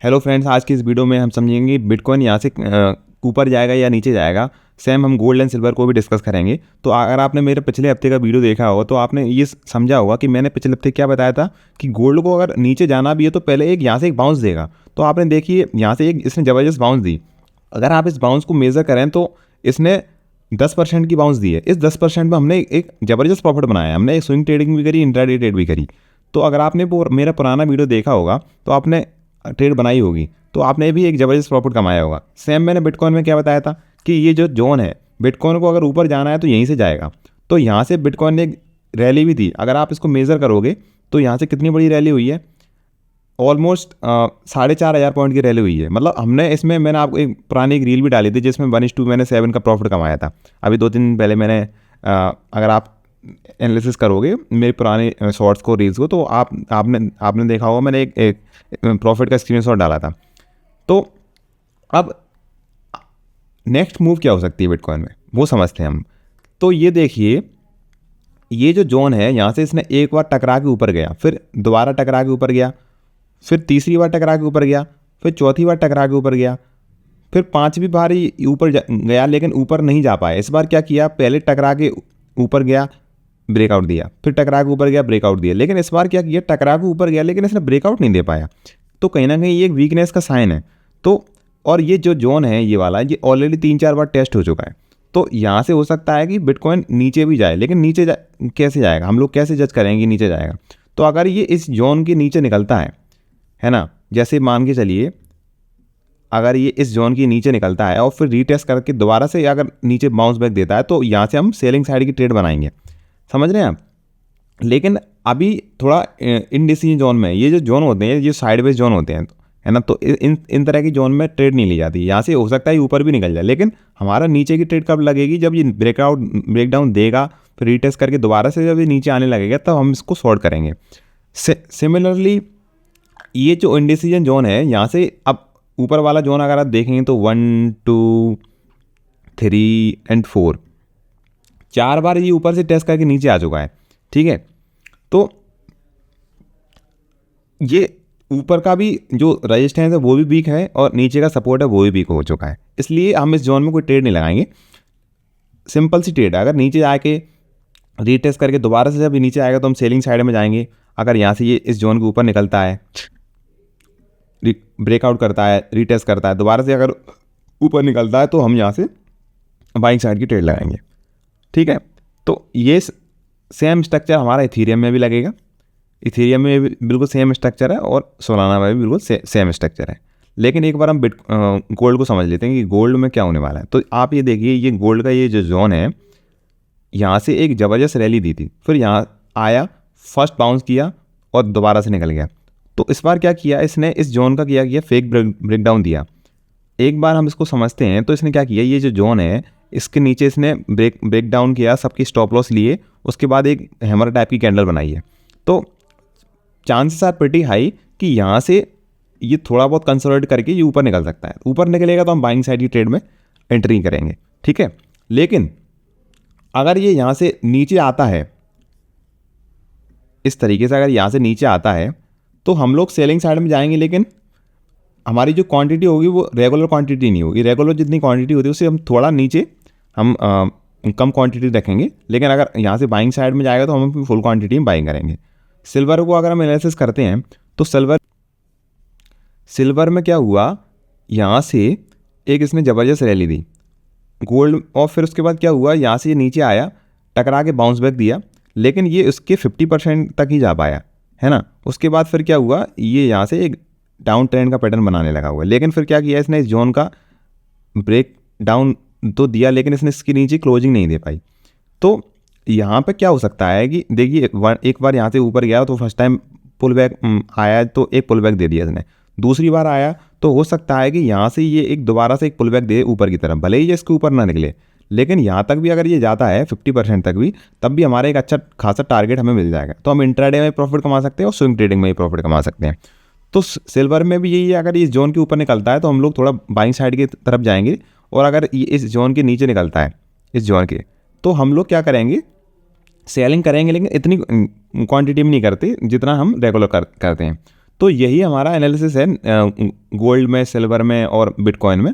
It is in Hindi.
हेलो फ्रेंड्स, आज की इस वीडियो में हम समझेंगे बिटकॉइन यहाँ से ऊपर जाएगा या नीचे जाएगा। सेम हम गोल्ड एंड सिल्वर को भी डिस्कस करेंगे। तो अगर आपने मेरे पिछले हफ्ते का वीडियो देखा होगा तो आपने ये समझा होगा कि मैंने पिछले हफ्ते क्या बताया था कि गोल्ड को अगर नीचे जाना भी है तो पहले एक यहाँ से एक बाउंस देगा। तो आपने देखिए यहाँ से एक इसने ज़बरदस्त बाउंस दी। अगर आप इस बाउंस को मेज़र करें तो इसने 10% की बाउंस दी है। इस 10% में हमने एक ज़बरदस्त प्रॉफिट बनाया। हमने एक स्विंग ट्रेडिंग भी करी, इंट्राडे ट्रेड भी करी। तो अगर आपने मेरा पुराना वीडियो देखा होगा तो आपने ट्रेड बनाई होगी, तो आपने भी एक ज़बरदस्त प्रॉफिट कमाया होगा। सेम मैंने बिटकॉइन में क्या बताया था कि ये जो जोन है, बिटकॉइन को अगर ऊपर जाना है तो यहीं से जाएगा। तो यहाँ से बिटकॉइन ने एक रैली भी थी। अगर आप इसको मेज़र करोगे तो यहाँ से कितनी बड़ी रैली हुई है, ऑलमोस्ट 4,500 पॉइंट की रैली हुई है। मतलब मैंने आपको एक पुरानी एक रील भी डाली थी जिसमें 1:2 मैंने 7 का प्रॉफिट कमाया था। अभी 2 दिन पहले मैंने अगर आप एनालिसिस करोगे मेरे पुराने शॉर्ट्स को, रील्स को, तो आपने देखा होगा मैंने एक प्रॉफिट का स्क्रीनशॉट डाला था। तो अब नेक्स्ट मूव क्या हो सकती है बिटकॉइन में, वो समझते हैं हम। तो ये देखिए, ये जो जोन है यहाँ से इसने एक बार टकरा के ऊपर गया, फिर दोबारा टकरा के ऊपर गया, फिर तीसरी बार टकरा के ऊपर गया, फिर चौथी बार टकरा के ऊपर गया, फिर पांचवी बार ही ऊपर गया, लेकिन ऊपर नहीं जा पाया। इस बार क्या किया, पहले टकरा के ऊपर गया, ब्रेकआउट दिया, फिर टकरा के ऊपर गया, ब्रेकआउट दिया। लेकिन इस बार क्या किया, टकरा के ऊपर गया लेकिन इसने ब्रेकआउट नहीं दे पाया। तो कहीं ना कहीं ये एक वीकनेस का साइन है। तो और ये जो जोन है ये वाला, ये ऑलरेडी 3-4 बार टेस्ट हो चुका है। तो यहाँ से हो सकता है कि बिटकॉइन नीचे भी जाए, लेकिन कैसे जाएगा, हम लोग कैसे जज करेंगे नीचे जाएगा। तो अगर ये इस जोन के नीचे निकलता है ना, जैसे मान के चलिए अगर ये इस जोन के नीचे निकलता है और फिर रीटेस्ट करके दोबारा से अगर नीचे बाउंस बैक देता है तो यहाँ से हम सेलिंग साइड की ट्रेड बनाएंगे। समझ रहे हैं आप। लेकिन अभी थोड़ा इनडिसीजन जोन में, ये जो जोन होते हैं, ये साइडवेज जोन होते हैं, है ना, तो इन तरह की जोन में ट्रेड नहीं ली जाती। यहाँ से हो सकता है ऊपर भी निकल जाए, लेकिन हमारा नीचे की ट्रेड कब लगेगी, जब ये ब्रेकडाउन देगा, फिर रीटेस्ट करके दोबारा से जब ये नीचे आने लगेगा तब हम इसको शॉर्ट करेंगे। सिमिलरली ये जो इनडिसीजन जोन है, यहाँ से अब ऊपर वाला जोन अगर आप देखेंगे तो 1, 2, 3 एंड 4 4 बार ये ऊपर से टेस्ट करके नीचे आ चुका है। ठीक है, तो ये ऊपर का भी जो रेजिस्टेंस है वो भी वीक है और नीचे का सपोर्ट है वो भी वीक हो चुका है। इसलिए हम इस जोन में कोई ट्रेड नहीं लगाएंगे। सिंपल सी ट्रेड है, अगर नीचे आके रीटेस्ट करके दोबारा से जब नीचे आएगा तो हम सेलिंग साइड में जाएंगे। अगर यहाँ से ये इस जोन के ऊपर निकलता है, ब्रेकआउट करता है, रीटेस्ट करता है, दोबारा से अगर ऊपर निकलता है तो हम यहाँ से बाइंग साइड की ट्रेड लगाएंगे। ठीक है, तो ये सेम स्ट्रक्चर हमारा इथीरियम में भी लगेगा। इथीरियम में भी बिल्कुल सेम स्ट्रक्चर है और सोलाना में भी बिल्कुल सेम स्ट्रक्चर है। लेकिन एक बार हम गोल्ड को समझ लेते हैं कि गोल्ड में क्या होने वाला है। तो आप ये देखिए, ये गोल्ड का ये जो जोन है, यहाँ से एक ज़बरदस्त रैली दी थी, फिर यहाँ आया, फर्स्ट बाउंस किया और दोबारा से निकल गया। तो इस बार क्या किया इसने, इस जोन का किया फेक ब्रेकडाउन दिया। एक बार हम इसको समझते हैं तो इसने क्या किया, ये जो जोन है इसके नीचे इसने ब्रेक डाउन किया, सबकी स्टॉप लॉस लिए, उसके बाद एक हैमर टाइप की कैंडल बनाई है। तो चांसेस आर प्रीटी हाई कि यहाँ से ये थोड़ा बहुत कंसोलिडेट करके ये ऊपर निकल सकता है। ऊपर निकलेगा तो हम बाइंग साइड की ट्रेड में एंट्री करेंगे। ठीक है, लेकिन अगर ये यहाँ से नीचे आता है, इस तरीके से अगर यहाँ से नीचे आता है तो हम लोग सेलिंग साइड में जाएंगे, लेकिन हमारी जो क्वांटिटी होगी वो रेगुलर क्वांटिटी नहीं होगी। रेगुलर जितनी क्वांटिटी होती है उससे हम थोड़ा नीचे हम कम क्वांटिटी रखेंगे। लेकिन अगर यहाँ से बाइंग साइड में जाएगा तो हम फुल क्वांटिटी में बाइंग करेंगे। सिल्वर को अगर हम एनालिसिस करते हैं तो सिल्वर में क्या हुआ, यहाँ से एक इसने ज़बरदस्त रैली दी गोल्ड, और फिर उसके बाद क्या हुआ, यहाँ से ये नीचे आया, टकरा के बाउंस बैक दिया, लेकिन ये उसके 50% तक ही जा पाया, है ना। उसके बाद फिर क्या हुआ, ये यहाँ से एक डाउन ट्रेंड का पैटर्न बनाने लगा हुआ है। लेकिन फिर क्या किया इसने, इस जोन का ब्रेक डाउन तो दिया, लेकिन इसने इसके नीचे क्लोजिंग नहीं दे पाई। तो यहाँ पे क्या हो सकता है कि देखिए, एक बार यहाँ से ऊपर गया तो फर्स्ट टाइम पुल बैक आया तो एक पुल बैक दे दिया इसने, दूसरी बार आया तो हो सकता है कि यहाँ से ये एक दोबारा से एक पुल बैक दे ऊपर की तरफ, भले ही ये इसके ऊपर ना निकले, लेकिन यहाँ तक भी अगर ये जाता है 50% तक भी, तब भी हमारा एक अच्छा खासा टारगेट हमें मिल जाएगा। तो हम इंट्राडे में प्रॉफिट कमा सकते हैं और स्विंग ट्रेडिंग में भी प्रॉफिट कमा सकते हैं। तो सिल्वर में भी यही है, अगर इस जोन के ऊपर निकलता है तो हम लोग थोड़ा बाइंग साइड की तरफ जाएंगे, और अगर ये इस जोन के नीचे निकलता है, इस जोन के, तो हम लोग क्या करेंगे, सेलिंग करेंगे, लेकिन इतनी क्वांटिटी में नहीं करते जितना हम रेगुलर करते हैं। तो यही हमारा एनालिसिस है गोल्ड में, सिल्वर में और बिटकॉइन में।